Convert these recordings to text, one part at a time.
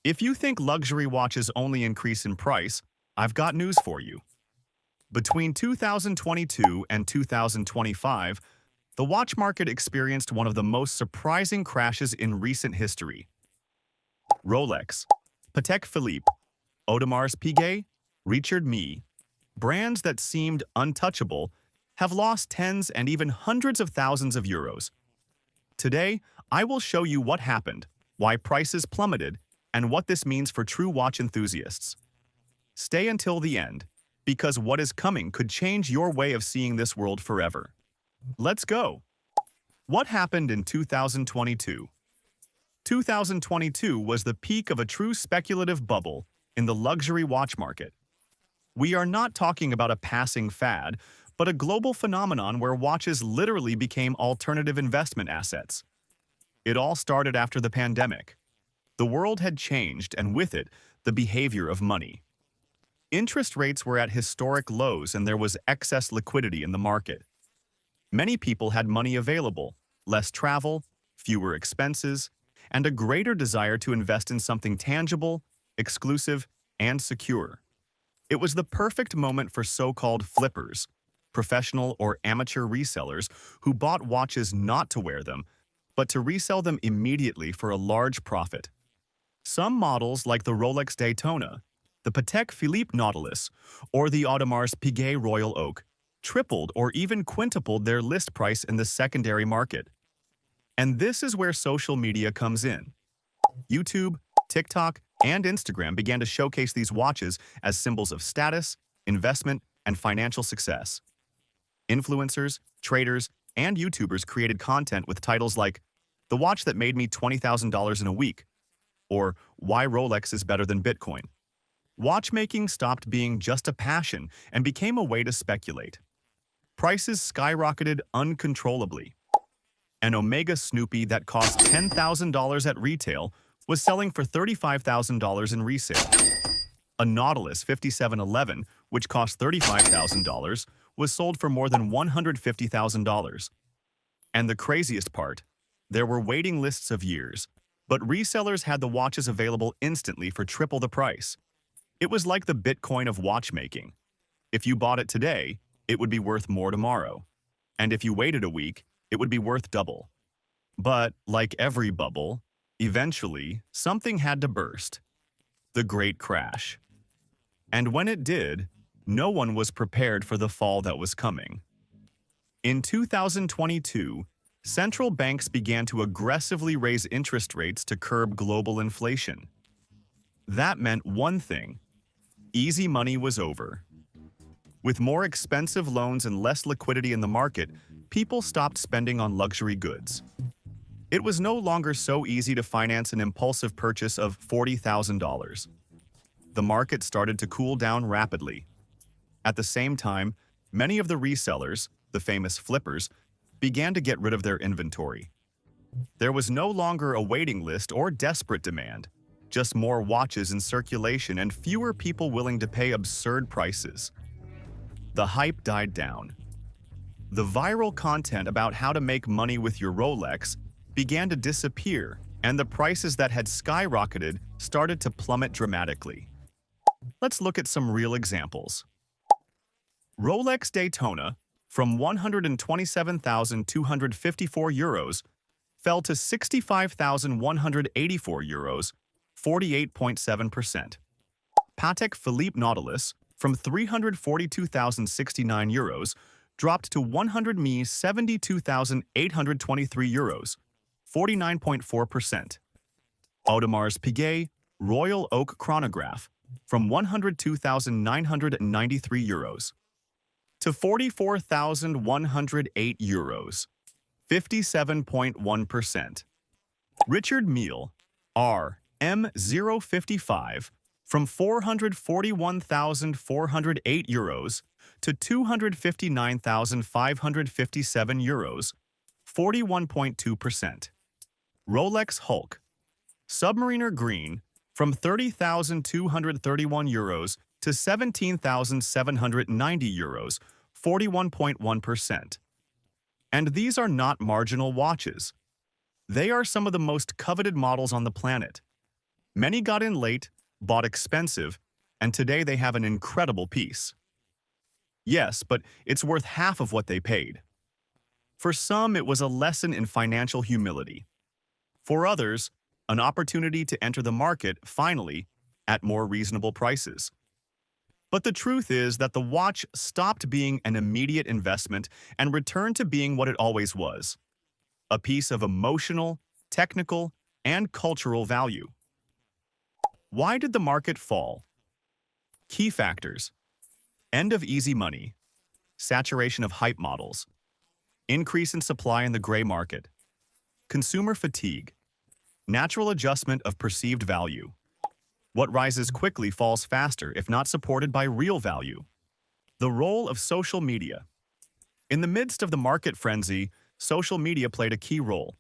If you think luxury watches only increase in price, I've got news for you. Between 2022 and 2025, the watch market experienced one of the most surprising crashes in recent history. Rolex, Patek Philippe, Audemars Piguet, Richard Mille, brands that seemed untouchable, have lost tens and even hundreds of thousands of euros. Today, I will show you what happened, why prices plummeted, and what this means for true watch enthusiasts. Stay until the end, because what is coming could change your way of seeing this world forever. Let's go! What happened in 2022? 2022 was the peak of a true speculative bubble in the luxury watch market. We are not talking about a passing fad, but a global phenomenon where watches literally became alternative investment assets. It all started after the pandemic. The world had changed, and with it, the behavior of money. Interest rates were at historic lows and there was excess liquidity in the market. Many people had money available, less travel, fewer expenses, and a greater desire to invest in something tangible, exclusive, and secure. It was the perfect moment for so-called flippers, professional or amateur resellers who bought watches not to wear them, but to resell them immediately for a large profit. Some models like the Rolex Daytona, the Patek Philippe Nautilus, or the Audemars Piguet Royal Oak tripled or even quintupled their list price in the secondary market. And this is where social media comes in. YouTube, TikTok, and Instagram began to showcase these watches as symbols of status, investment, and financial success. Influencers, traders, and YouTubers created content with titles like "The Watch That Made Me $20,000 in a Week" or "Why Rolex is Better Than Bitcoin." Watchmaking stopped being just a passion and became a way to speculate. Prices skyrocketed uncontrollably. An Omega Snoopy that cost $10,000 at retail was selling for $35,000 in resale. A Nautilus 5711, which cost $35,000, was sold for more than $150,000. And the craziest part, there were waiting lists of years, but resellers had the watches available instantly for triple the price. It was like the Bitcoin of watchmaking. If you bought it today, it would be worth more tomorrow. And if you waited a week, it would be worth double. But, like every bubble, eventually, something had to burst. The Great Crash. And when it did, no one was prepared for the fall that was coming. In 2022, central banks began to aggressively raise interest rates to curb global inflation. That meant one thing: easy money was over. With more expensive loans and less liquidity in the market, people stopped spending on luxury goods. It was no longer so easy to finance an impulsive purchase of $40,000. The market started to cool down rapidly. At the same time, many of the resellers, the famous flippers, began to get rid of their inventory. There was no longer a waiting list or desperate demand, just more watches in circulation and fewer people willing to pay absurd prices. The hype died down. The viral content about how to make money with your Rolex began to disappear, and the prices that had skyrocketed started to plummet dramatically. Let's look at some real examples. Rolex Daytona, from €127,254, fell to €65,184, 48.7%. Patek Philippe Nautilus, from €342,069, dropped to €172,823, 49.4%. Audemars Piguet Royal Oak Chronograph, from €102,993 to €44,108, 57.1%. Richard Mille RM055, from €441,408 to €259,557, 41.2%. Rolex Hulk Submariner Green, from €30,231 to €17,790, 41.1%. And these are not marginal watches. They are some of the most coveted models on the planet. Many got in late, bought expensive, and today they have an incredible piece. Yes, but it's worth half of what they paid. For some, it was a lesson in financial humility. For others, an opportunity to enter the market, finally, at more reasonable prices. But the truth is that the watch stopped being an immediate investment and returned to being what it always was: a piece of emotional, technical, and cultural value. Why did the market fall? Key factors: end of easy money, saturation of hype models, increase in supply in the gray market, consumer fatigue, natural adjustment of perceived value. What rises quickly falls faster if not supported by real value. The role of social media. In the midst of the market frenzy, social media played a key role.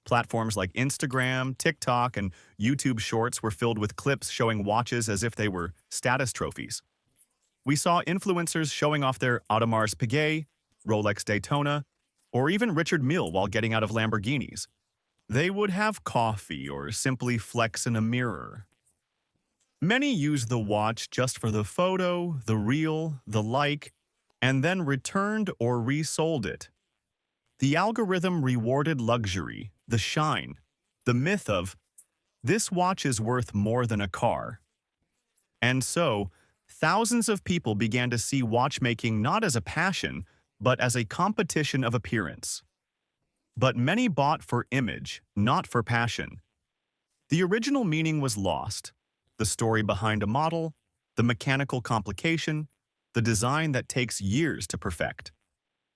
Platforms like Instagram, TikTok, and YouTube Shorts were filled with clips showing watches as if they were status trophies. We saw influencers showing off their Audemars Piguet, Rolex Daytona, or even Richard Mille while getting out of Lamborghinis. They would have coffee or simply flex in a mirror. Many used the watch just for the photo, the reel, the like, and then returned or resold it. The algorithm rewarded luxury, the shine, the myth of, "This watch is worth more than a car." And so, thousands of people began to see watchmaking not as a passion, but as a competition of appearance. But many bought for image, not for passion. The original meaning was lost: the story behind a model, the mechanical complication, the design that takes years to perfect.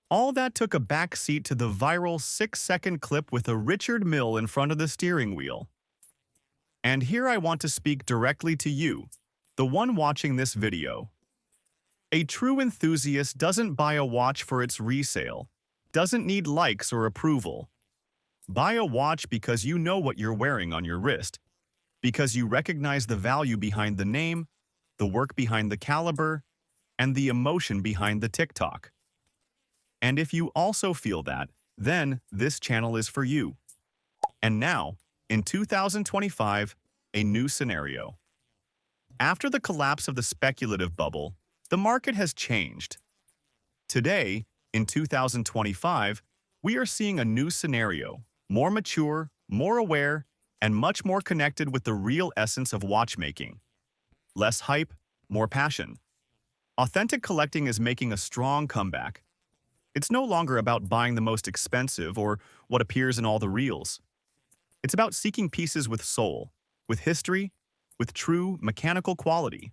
All that took a backseat to the viral 6-second clip with a Richard Mille in front of the steering wheel. And here I want to speak directly to you, the one watching this video. A true enthusiast doesn't buy a watch for its resale, doesn't need likes or approval. Buy a watch because you know what you're wearing on your wrist, because you recognize the value behind the name, the work behind the caliber, and the emotion behind the TikTok. And if you also feel that, then this channel is for you. And now, in 2025, a new scenario. After the collapse of the speculative bubble, the market has changed. Today, in 2025, we are seeing a new scenario, more mature, more aware, and much more connected with the real essence of watchmaking. Less hype, more passion. Authentic collecting is making a strong comeback. It's no longer about buying the most expensive or what appears in all the reels. It's about seeking pieces with soul, with history, with true mechanical quality.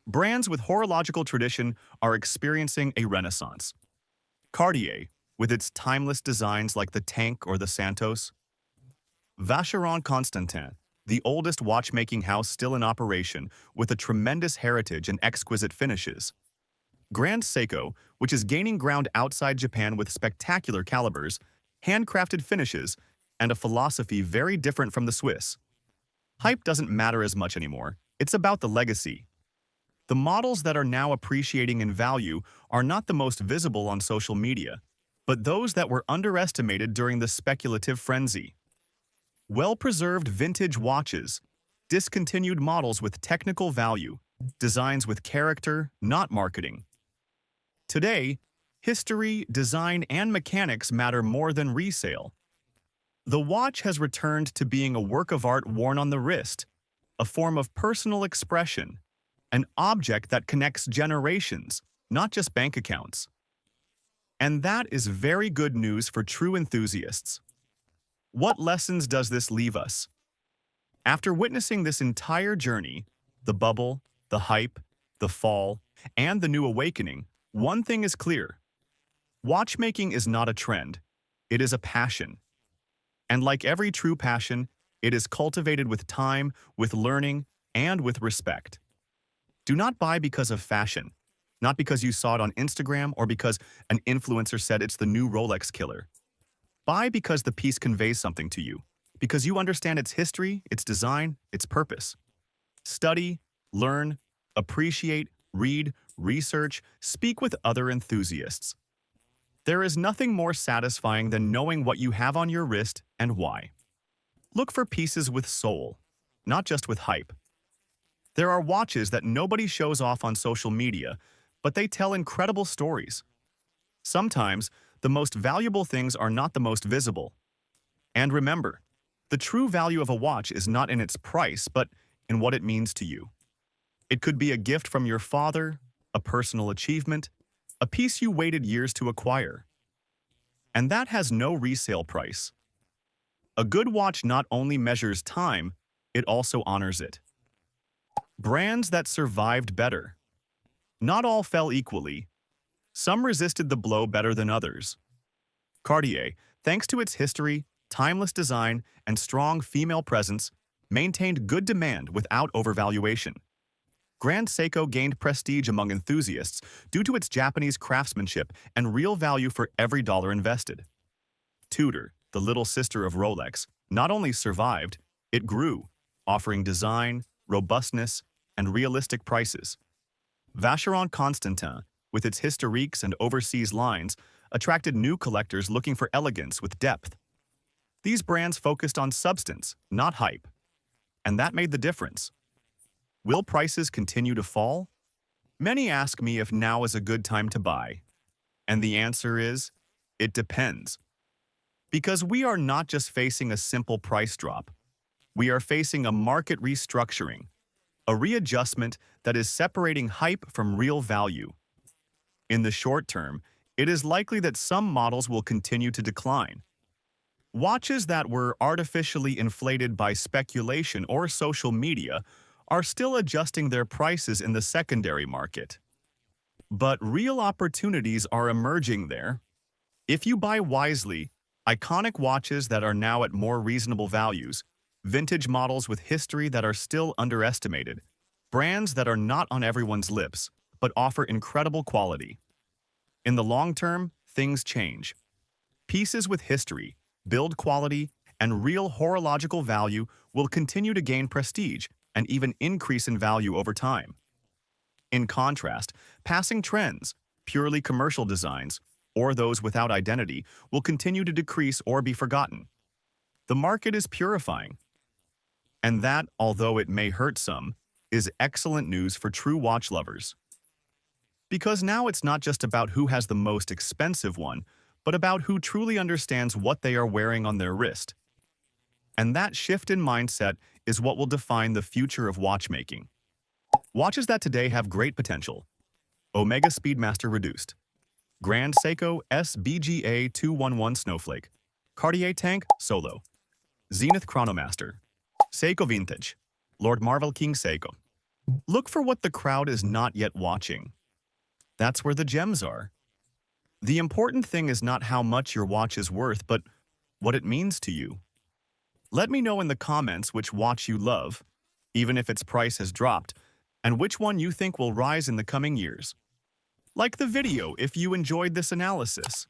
Brands with horological tradition are experiencing a renaissance. Cartier, with its timeless designs like the Tank or the Santos. Vacheron Constantin, the oldest watchmaking house still in operation with a tremendous heritage and exquisite finishes. Grand Seiko, which is gaining ground outside Japan with spectacular calibers, handcrafted finishes, and a philosophy very different from the Swiss. Hype doesn't matter as much anymore. It's about the legacy. The models that are now appreciating in value are not the most visible on social media, but those that were underestimated during the speculative frenzy. Well-preserved vintage watches, discontinued models with technical value, designs with character, not marketing. Today, history, design, and mechanics matter more than resale. The watch has returned to being a work of art worn on the wrist, a form of personal expression, an object that connects generations, not just bank accounts. And that is very good news for true enthusiasts. What lessons does this leave us? After witnessing this entire journey, the bubble, the hype, the fall, and the new awakening, one thing is clear. Watchmaking is not a trend. It is a passion. And like every true passion, it is cultivated with time, with learning, and with respect. Do not buy because of fashion, not because you saw it on Instagram or because an influencer said it's the new Rolex killer. Buy because the piece conveys something to you, because you understand its history, its design, its purpose. Study, learn, appreciate, read, research, speak with other enthusiasts. There is nothing more satisfying than knowing what you have on your wrist and why. Look for pieces with soul. not just with hype. There are watches that nobody shows off on social media, but they tell incredible stories. Sometimes, the most valuable things are not the most visible. And remember, the true value of a watch is not in its price, but in what it means to you. It could be a gift from your father, a personal achievement, a piece you waited years to acquire. And that has no resale price. A good watch not only measures time, it also honors it. Brands that survived better. Not all fell equally. Some resisted the blow better than others. Cartier, thanks to its history, timeless design, and strong female presence, maintained good demand without overvaluation. Grand Seiko gained prestige among enthusiasts due to its Japanese craftsmanship and real value for every dollar invested. Tudor, the little sister of Rolex, not only survived, it grew, offering design, robustness, and realistic prices. Vacheron Constantin, with its historiques and overseas lines, attracted new collectors looking for elegance with depth. These brands focused on substance, not hype. And that made the difference. Will prices continue to fall? Many ask me if now is a good time to buy. And the answer is, it depends. Because we are not just facing a simple price drop. We are facing a market restructuring, a readjustment that is separating hype from real value. In the short term, it is likely that some models will continue to decline. Watches that were artificially inflated by speculation or social media are still adjusting their prices in the secondary market. But real opportunities are emerging there. If you buy wisely, iconic watches that are now at more reasonable values, vintage models with history that are still underestimated, brands that are not on everyone's lips, but offer incredible quality. In the long term, things change. Pieces with history, build quality, and real horological value will continue to gain prestige and even increase in value over time. In contrast, passing trends, purely commercial designs, or those without identity, will continue to decrease or be forgotten. The market is purifying. And that, although it may hurt some, is excellent news for true watch lovers. Because now it's not just about who has the most expensive one, but about who truly understands what they are wearing on their wrist. And that shift in mindset is what will define the future of watchmaking. Watches that today have great potential. Omega Speedmaster Reduced, Grand Seiko SBGA 211 Snowflake, Cartier Tank Solo, Zenith Chronomaster, Seiko Vintage, Lord Marvel King Seiko. Look for what the crowd is not yet watching. That's where the gems are. The important thing is not how much your watch is worth, but what it means to you. Let me know in the comments which watch you love, even if its price has dropped, and which one you think will rise in the coming years. Like the video if you enjoyed this analysis.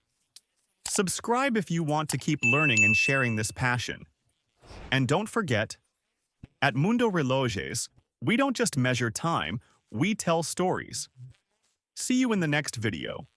Subscribe if you want to keep learning and sharing this passion. And don't forget, at Mundo Relojes, we don't just measure time, we tell stories. See you in the next video.